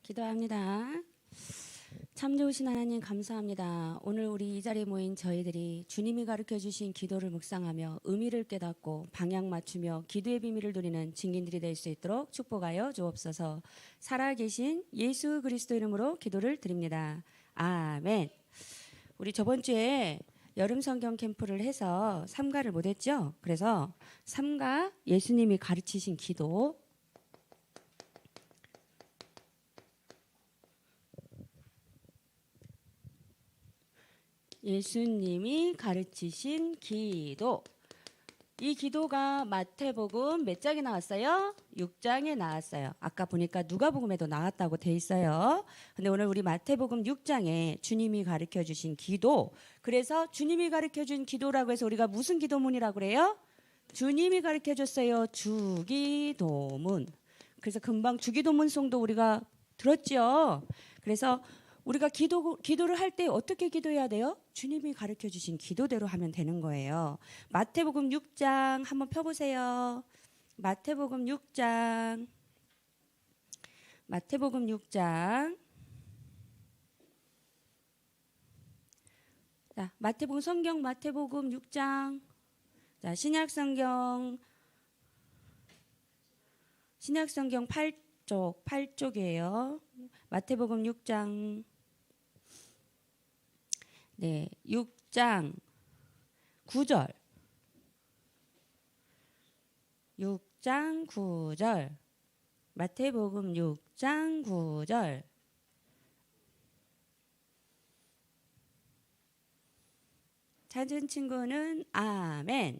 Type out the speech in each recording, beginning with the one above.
기도합니다. 참 좋으신 하나님 감사합니다. 오늘 우리 이 자리에 모인 저희들이 주님이 가르쳐 주신 기도를 묵상하며 의미를 깨닫고 방향 맞추며 기도의 비밀을 누리는 증인들이 될 수 있도록 축복하여 주옵소서. 살아계신 예수 그리스도 이름으로 기도를 드립니다. 아멘. 우리 저번 주에 여름 성경 캠프를 해서 삼가를 못했죠. 그래서 삼가 예수님이 가르치신 기도 예수님이 가르치신 기도. 이 기도가 마태복음 몇 장에 나왔어요? 6장에 나왔어요. 아까 보니까 누가복음에도 나왔다고 돼 있어요. 근데 오늘 우리 마태복음 6장에 주님이 가르쳐 주신 기도. 그래서 주님이 가르쳐 준 기도라고 해서 우리가 무슨 기도문이라고 그래요? 주님이 가르쳐 줬어요. 주기도문. 그래서 금방 주기도문송도 우리가 들었죠. 그래서 우리가 기도를 할 때 어떻게 기도해야 돼요? 주님이 가르쳐 주신 기도대로 하면 되는 거예요. 마태복음 6장 한번 펴보세요. 마태복음 6장. 마태복음 6장. 자, 마태복음 성경 마태복음 6장. 자, 신약성경 8쪽이에요. 마태복음 6장. 네, 6장 9절. 6장 9절. 마태복음 6장 9절. 찾은 친구는 아멘.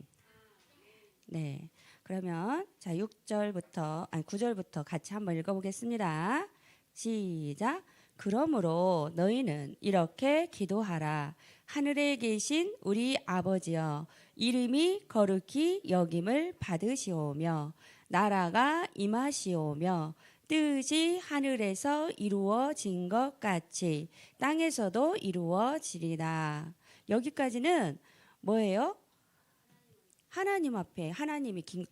네. 그러면 자, 9절부터 같이 한번 읽어 보겠습니다. 시작. 그러므로 너희는 이렇게 기도하라. 하늘에 계신 우리 아버지여, 이름이 거룩히 여김을 받으시오며 나라가 임하시오며 뜻이 하늘에서 이루어진 것 같이 땅에서도 이루어지리라. 여기까지는 뭐예요? 하나님 앞에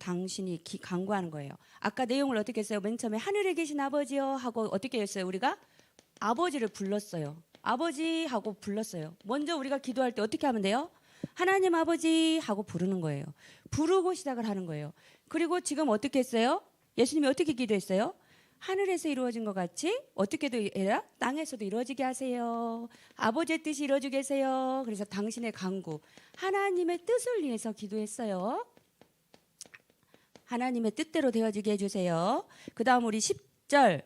당신이 간구하는 거예요. 아까 내용을 어떻게 했어요? 맨 처음에 하늘에 계신 아버지여 하고 어떻게 했어요? 우리가 아버지를 불렀어요. 아버지 하고 불렀어요. 먼저 우리가 기도할 때 어떻게 하면 돼요? 하나님 아버지 하고 부르는 거예요. 부르고 시작을 하는 거예요. 그리고 지금 어떻게 했어요? 예수님이 어떻게 기도했어요? 하늘에서 이루어진 것 같이 어떻게도 해라? 땅에서도 이루어지게 하세요. 아버지의 뜻이 이루어지게 하세요. 그래서 당신의 간구, 하나님의 뜻을 위해서 기도했어요. 하나님의 뜻대로 되어지게 해주세요. 그 다음 우리 10절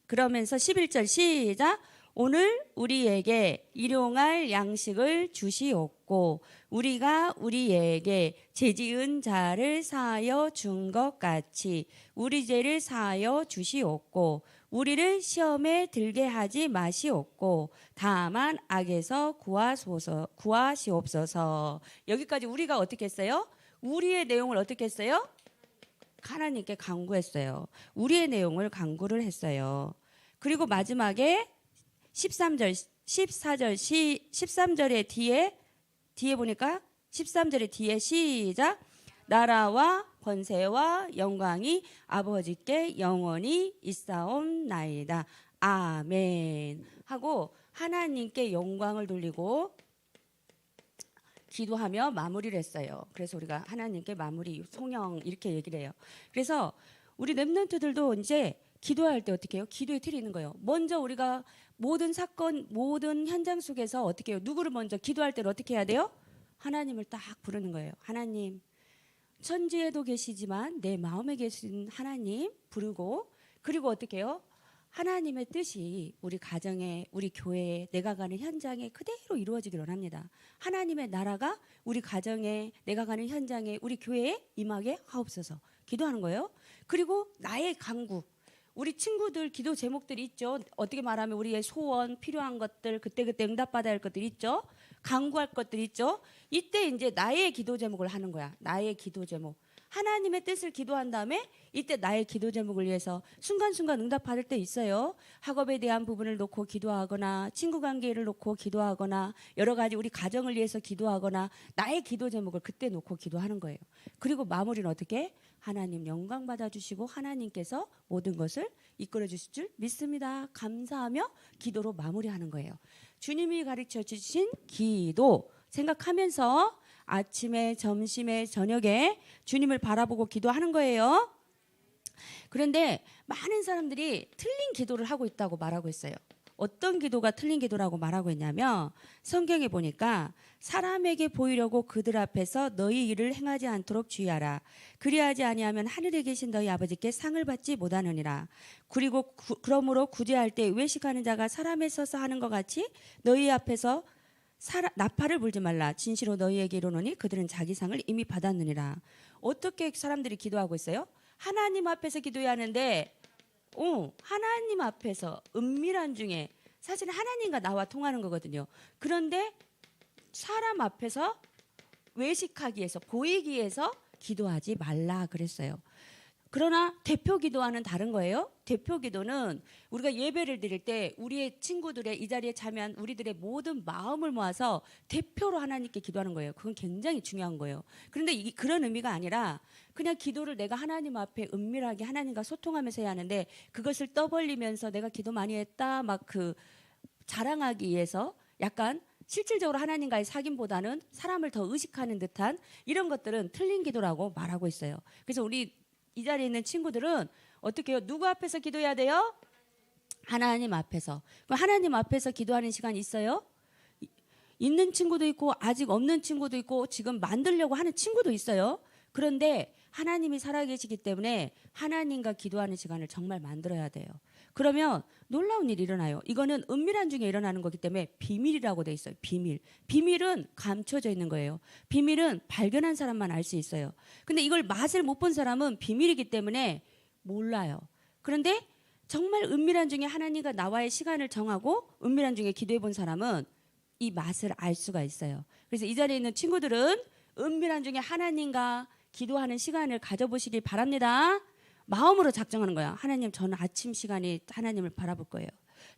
그러면서 11절 시작. 오늘 우리에게 일용할 양식을 주시옵고 우리가 우리에게 죄지은 자를 사하여 준 것 같이 우리 죄를 사하여 주시옵고 우리를 시험에 들게 하지 마시옵고 다만 악에서 구하시옵소서. 여기까지 우리가 어떻게 했어요? 우리의 내용을 어떻게 했어요? 하나님께 간구했어요. 우리의 내용을 간구를 했어요. 그리고 마지막에 13절의 뒤에 보니까 13절의 뒤에 시작. 나라와 권세와 영광이 아버지께 영원히 있사옵나이다. 아멘 하고 하나님께 영광을 돌리고 기도하며 마무리를 했어요. 그래서 우리가 하나님께 마무리 송영 이렇게 얘기를 해요. 그래서 우리 렘넌트들도 이제 기도할 때 어떻게 해요? 기도에 틀이 있는 거예요. 먼저 우리가 모든 사건, 모든 현장 속에서 어떻게 해요? 누구를 먼저 기도할 때는 어떻게 해야 돼요? 하나님을 딱 부르는 거예요. 하나님, 천지에도 계시지만 내 마음에 계신 하나님 부르고, 그리고 어떻게 해요? 하나님의 뜻이 우리 가정에, 우리 교회에, 내가 가는 현장에 그대로 이루어지기를 원합니다. 하나님의 나라가 우리 가정에, 내가 가는 현장에, 우리 교회에 임하게 하옵소서. 기도하는 거예요. 그리고 나의 간구, 우리 친구들 기도 제목들이 있죠. 어떻게 말하면 우리의 소원, 필요한 것들, 그때그때 응답받아야 할 것들이 있죠. 간구할 것들이 있죠. 이때 이제 나의 기도 제목을 하는 거야. 나의 기도 제목. 하나님의 뜻을 기도한 다음에 이때 나의 기도 제목을 위해서 순간순간 응답받을 때 있어요. 학업에 대한 부분을 놓고 기도하거나 친구 관계를 놓고 기도하거나 여러 가지 우리 가정을 위해서 기도하거나 나의 기도 제목을 그때 놓고 기도하는 거예요. 그리고 마무리는 어떻게? 하나님 영광 받아주시고 하나님께서 모든 것을 이끌어 주실 줄 믿습니다. 감사하며 기도로 마무리하는 거예요. 주님이 가르쳐 주신 기도 생각하면서 아침에 점심에 저녁에 주님을 바라보고 기도하는 거예요. 그런데 많은 사람들이 틀린 기도를 하고 있다고 말하고 있어요. 어떤 기도가 틀린 기도라고 말하고 있냐면 성경에 보니까 사람에게 보이려고 그들 앞에서 너희 일을 행하지 않도록 주의하라. 그리하지 아니하면 하늘에 계신 너희 아버지께 상을 받지 못하느니라. 그리고 그러므로 구제할 때 외식하는 자가 사람에 서서 하는 것 같이 너희 앞에서 나팔을 불지 말라. 진실로 너희에게 이르노니 그들은 자기 상을 이미 받았느니라. 어떻게 사람들이 기도하고 있어요? 하나님 앞에서 기도해야 하는데 하나님 앞에서 은밀한 중에 사실은 하나님과 나와 통하는 거거든요. 그런데 사람 앞에서 외식하기 위해서 보이기 위해서 기도하지 말라 그랬어요. 그러나 대표 기도와는 다른 거예요. 대표 기도는 우리가 예배를 드릴 때 우리의 친구들의 이 자리에 참여한 우리들의 모든 마음을 모아서 대표로 하나님께 기도하는 거예요. 그건 굉장히 중요한 거예요. 그런데 그런 의미가 아니라 그냥 기도를 내가 하나님 앞에 은밀하게 하나님과 소통하면서 해야 하는데 그것을 떠벌리면서 내가 기도 많이 했다 막 그 자랑하기 위해서 약간 실질적으로 하나님과의 사귐보다는 사람을 더 의식하는 듯한 이런 것들은 틀린 기도라고 말하고 있어요. 그래서 우리 이 자리에 있는 친구들은 어떻게 해요? 누구 앞에서 기도해야 돼요? 하나님 앞에서. 그럼 하나님 앞에서 기도하는 시간이 있어요? 있는 친구도 있고 아직 없는 친구도 있고 지금 만들려고 하는 친구도 있어요. 그런데 하나님이 살아계시기 때문에 하나님과 기도하는 시간을 정말 만들어야 돼요. 그러면 놀라운 일이 일어나요. 이거는 은밀한 중에 일어나는 거기 때문에 비밀이라고 돼 있어요. 비밀. 비밀은 감춰져 있는 거예요. 비밀은 발견한 사람만 알 수 있어요. 근데 이걸 맛을 못 본 사람은 비밀이기 때문에 몰라요. 그런데 정말 은밀한 중에 하나님과 나와의 시간을 정하고 은밀한 중에 기도해 본 사람은 이 맛을 알 수가 있어요. 그래서 이 자리에 있는 친구들은 은밀한 중에 하나님과 기도하는 시간을 가져보시길 바랍니다. 마음으로 작정하는 거야. 하나님, 저는 아침 시간에 하나님을 바라볼 거예요.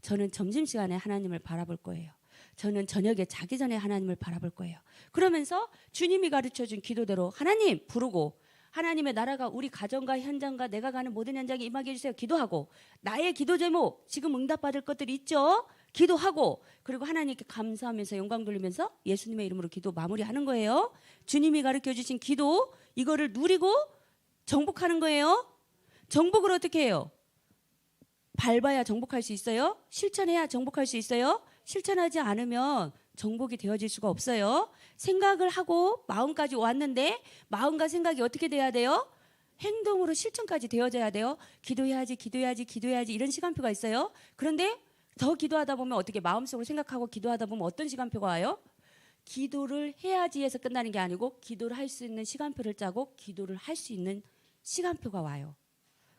저는 점심시간에 하나님을 바라볼 거예요. 저는 저녁에 자기 전에 하나님을 바라볼 거예요. 그러면서 주님이 가르쳐준 기도대로 하나님 부르고 하나님의 나라가 우리 가정과 현장과 내가 가는 모든 현장에 임하게 해주세요. 기도하고 나의 기도 제목 지금 응답받을 것들이 있죠. 기도하고 그리고 하나님께 감사하면서 영광 돌리면서 예수님의 이름으로 기도 마무리하는 거예요. 주님이 가르쳐주신 기도 이거를 누리고 정복하는 거예요. 정복을 어떻게 해요? 밟아야 정복할 수 있어요? 실천해야 정복할 수 있어요? 실천하지 않으면 정복이 되어질 수가 없어요. 생각을 하고 마음까지 왔는데 마음과 생각이 어떻게 돼야 돼요? 행동으로 실천까지 되어져야 돼요. 기도해야지 기도해야지 기도해야지 이런 시간표가 있어요. 그런데 더 기도하다 보면 어떻게 마음속으로 생각하고 기도하다 보면 어떤 시간표가 와요? 기도를 해야지 해서 끝나는 게 아니고 기도를 할 수 있는 시간표를 짜고 기도를 할 수 있는 시간표가 와요.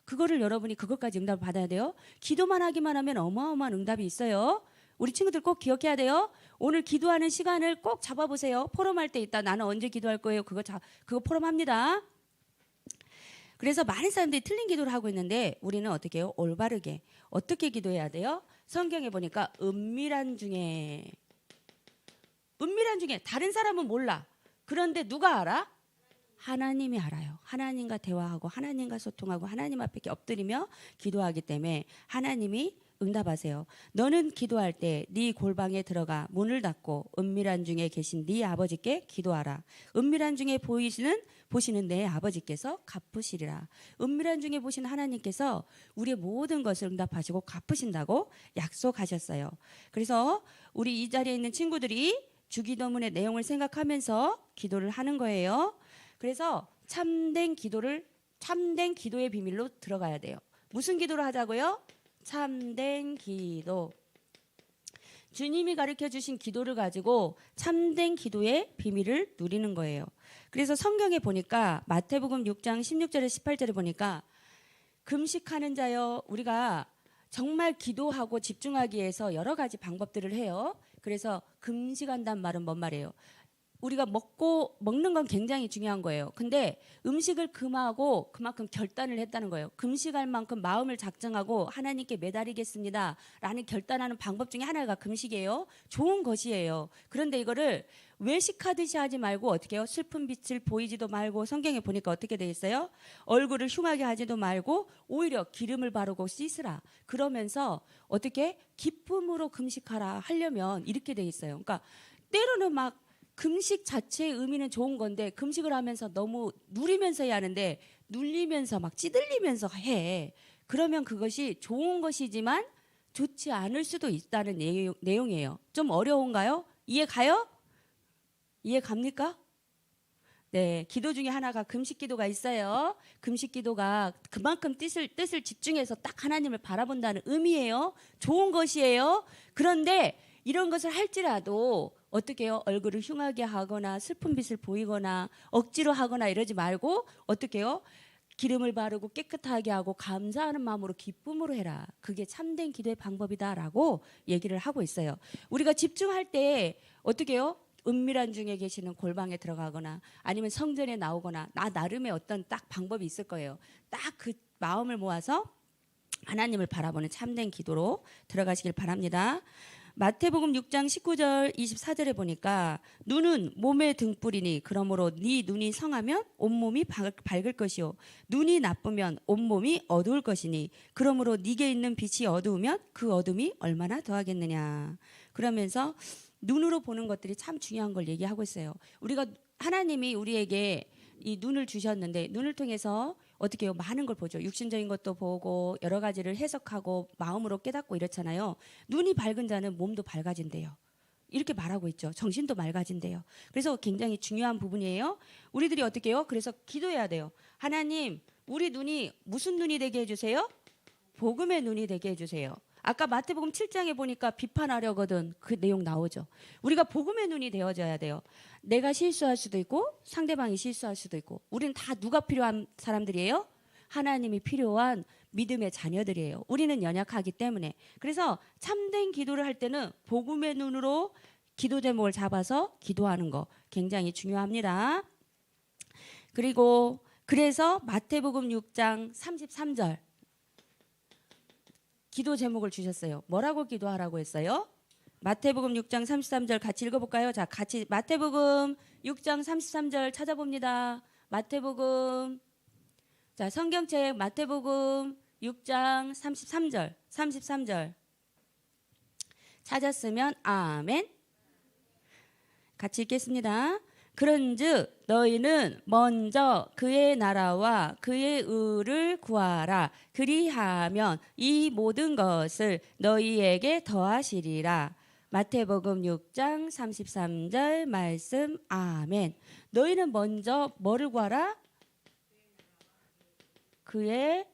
그거를 여러분이 그것까지 응답을 받아야 돼요. 기도만 하기만 하면 어마어마한 응답이 있어요. 우리 친구들 꼭 기억해야 돼요. 오늘 기도하는 시간을 꼭 잡아보세요. 포럼할 때 있다. 나는 언제 기도할 거예요. 그거 포럼합니다. 그래서 많은 사람들이 틀린 기도를 하고 있는데 우리는 어떻게 해요? 올바르게. 어떻게 기도해야 돼요? 성경에 보니까 은밀한 중에 다른 사람은 몰라. 그런데 누가 알아? 하나님이 알아요. 하나님과 대화하고 하나님과 소통하고 하나님 앞에 엎드리며 기도하기 때문에 하나님이 응답하세요. 너는 기도할 때 네 골방에 들어가 문을 닫고 은밀한 중에 계신 네 아버지께 기도하라. 은밀한 중에 보시는 내 아버지께서 갚으시리라. 은밀한 중에 보시는 하나님께서 우리의 모든 것을 응답하시고 갚으신다고 약속하셨어요. 그래서 우리 이 자리에 있는 친구들이 주기도문의 내용을 생각하면서 기도를 하는 거예요. 그래서 참된 기도의 비밀로 들어가야 돼요. 무슨 기도를 하자고요? 참된 기도. 주님이 가르쳐 주신 기도를 가지고 참된 기도의 비밀을 누리는 거예요. 그래서 성경에 보니까 마태복음 6장 16절에 18절에 보니까 금식하는 자여, 우리가 정말 기도하고 집중하기 위해서 여러 가지 방법들을 해요. 그래서 금식한다는 말은 뭔 말이에요? 우리가 먹는 건 굉장히 중요한 거예요. 근데 음식을 금하고 그만큼 결단을 했다는 거예요. 금식할 만큼 마음을 작정하고 하나님께 매달리겠습니다 라는 결단하는 방법 중에 하나가 금식이에요. 좋은 것이에요. 그런데 이거를 외식하듯이 하지 말고 어떻게 해요? 슬픈 빛을 보이지도 말고, 성경에 보니까 어떻게 돼 있어요? 얼굴을 흉하게 하지도 말고 오히려 기름을 바르고 씻으라. 그러면서 어떻게 기쁨으로 금식하라 하려면 이렇게 돼 있어요. 그러니까 때로는 막 금식 자체의 의미는 좋은 건데 금식을 하면서 너무 누리면서 해야 하는데 눌리면서 막 찌들리면서 해. 그러면 그것이 좋은 것이지만 좋지 않을 수도 있다는 내용이에요. 좀 어려운가요? 이해 가요? 이해 갑니까? 네, 기도 중에 하나가 금식 기도가 있어요. 금식 기도가 그만큼 뜻을 집중해서 딱 하나님을 바라본다는 의미예요. 좋은 것이에요. 그런데 이런 것을 할지라도 어떻게 해요? 얼굴을 흉하게 하거나 슬픈 빛을 보이거나 억지로 하거나 이러지 말고 어떻게 해요? 기름을 바르고 깨끗하게 하고 감사하는 마음으로 기쁨으로 해라. 그게 참된 기도의 방법이다라고 얘기를 하고 있어요. 우리가 집중할 때 어떻게 해요? 은밀한 중에 계시는 골방에 들어가거나 아니면 성전에 나오거나 나름의 어떤 딱 방법이 있을 거예요. 딱 그 마음을 모아서 하나님을 바라보는 참된 기도로 들어가시길 바랍니다. 마태복음 6장 19절 24절에 보니까 눈은 몸의 등불이니 그러므로 네 눈이 성하면 온몸이 밝을 것이요 눈이 나쁘면 온몸이 어두울 것이니 그러므로 네게 있는 빛이 어두우면 그 어둠이 얼마나 더하겠느냐. 그러면서 눈으로 보는 것들이 참 중요한 걸 얘기하고 있어요. 우리가 하나님이 우리에게 이 눈을 주셨는데 눈을 통해서 어떻게 해요? 많은 걸 보죠. 육신적인 것도 보고 여러 가지를 해석하고 마음으로 깨닫고 이렇잖아요. 눈이 밝은 자는 몸도 밝아진대요. 이렇게 말하고 있죠. 정신도 맑아진대요. 그래서 굉장히 중요한 부분이에요. 우리들이 어떻게 해요? 그래서 기도해야 돼요. 하나님, 우리 눈이 무슨 눈이 되게 해주세요? 복음의 눈이 되게 해주세요. 아까 마태복음 7장에 보니까 비판하려거든 그 내용 나오죠. 우리가 복음의 눈이 되어져야 돼요. 내가 실수할 수도 있고 상대방이 실수할 수도 있고 우리는 다 누가 필요한 사람들이에요? 하나님이 필요한 믿음의 자녀들이에요. 우리는 연약하기 때문에. 그래서 참된 기도를 할 때는 복음의 눈으로 기도 제목을 잡아서 기도하는 거 굉장히 중요합니다. 그리고 그래서 마태복음 6장 33절 기도 제목을 주셨어요. 뭐라고 기도하라고 했어요? 마태복음 6장 33절 같이 읽어볼까요? 자, 같이 마태복음 6장 33절 찾아봅니다. 마태복음 자 성경책 마태복음 6장 33절 찾았으면 아멘. 같이 읽겠습니다. 그런즉 너희는 먼저 그의 나라와 그의 의를 구하라. 그리하면 이 모든 것을 너희에게 더하시리라. 마태복음 6장 33절 말씀 아멘. 너희는 먼저 뭐를 구하라? 그의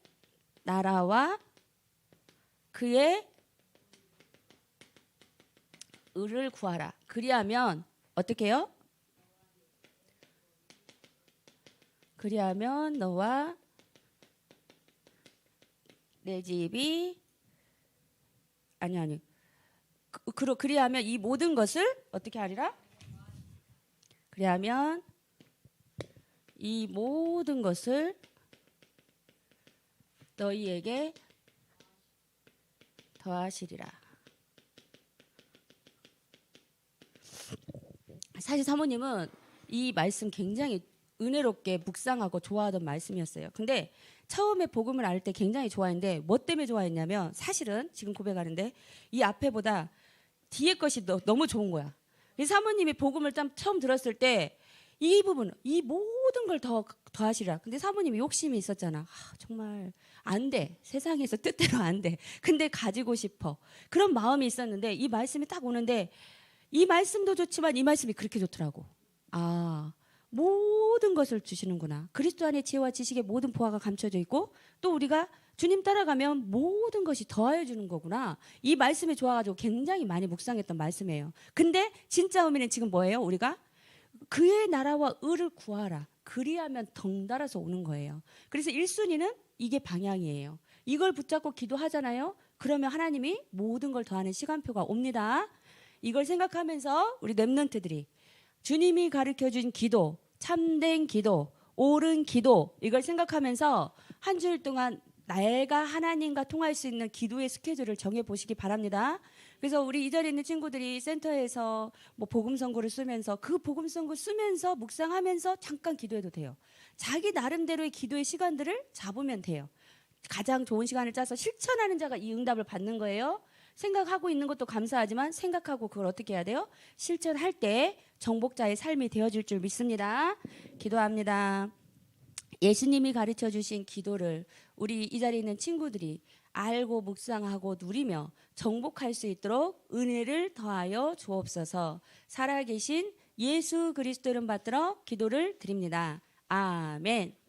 나라와 그의 의를 구하라. 그리하면 어떻게 해요? 그리하면 너와 내 집이 그리하면 이 모든 것을 어떻게 하리라? 그리하면 이 모든 것을 너희에게 더하시리라. 사실 사모님은 이 말씀 굉장히 은혜롭게 묵상하고 좋아하던 말씀이었어요. 근데 처음에 복음을 알 때 굉장히 좋아했는데 뭐 때문에 좋아했냐면 사실은 지금 고백하는데 이 앞에보다 뒤에 것이 너무 좋은 거야. 사모님이 복음을 처음 들었을 때 이 부분, 이 모든 걸 더하시라. 근데 사모님이 욕심이 있었잖아. 정말 안 돼. 세상에서 뜻대로 안 돼. 근데 가지고 싶어. 그런 마음이 있었는데 이 말씀이 딱 오는데 이 말씀도 좋지만 이 말씀이 그렇게 좋더라고. 모든 것을 주시는구나. 그리스도 안에 지혜와 지식의 모든 보화가 감춰져 있고 또 우리가 주님 따라가면 모든 것이 더하여 주는 거구나. 이 말씀이 좋아가지고 굉장히 많이 묵상했던 말씀이에요. 근데 진짜 의미는 지금 뭐예요? 우리가 그의 나라와 의를 구하라. 그리하면 덩달아서 오는 거예요. 그래서 1순위는 이게 방향이에요. 이걸 붙잡고 기도하잖아요. 그러면 하나님이 모든 걸 더하는 시간표가 옵니다. 이걸 생각하면서 우리 렘넌트들이 주님이 가르쳐 준 기도, 참된 기도, 옳은 기도 이걸 생각하면서 한 주일 동안 내가 하나님과 통할 수 있는 기도의 스케줄을 정해 보시기 바랍니다. 그래서 우리 이 자리에 있는 친구들이 센터에서 뭐 복음 선고를 쓰면서 그 복음 선고 쓰면서 묵상하면서 잠깐 기도해도 돼요. 자기 나름대로의 기도의 시간들을 잡으면 돼요. 가장 좋은 시간을 짜서 실천하는 자가 이 응답을 받는 거예요. 생각하고 있는 것도 감사하지만 생각하고 그걸 어떻게 해야 돼요? 실천할 때 정복자의 삶이 되어줄 줄 믿습니다. 기도합니다. 예수님이 가르쳐 주신 기도를 우리 이 자리에 있는 친구들이 알고 묵상하고 누리며 정복할 수 있도록 은혜를 더하여 주옵소서. 살아계신 예수 그리스도 이름 받들어 기도를 드립니다. 아멘.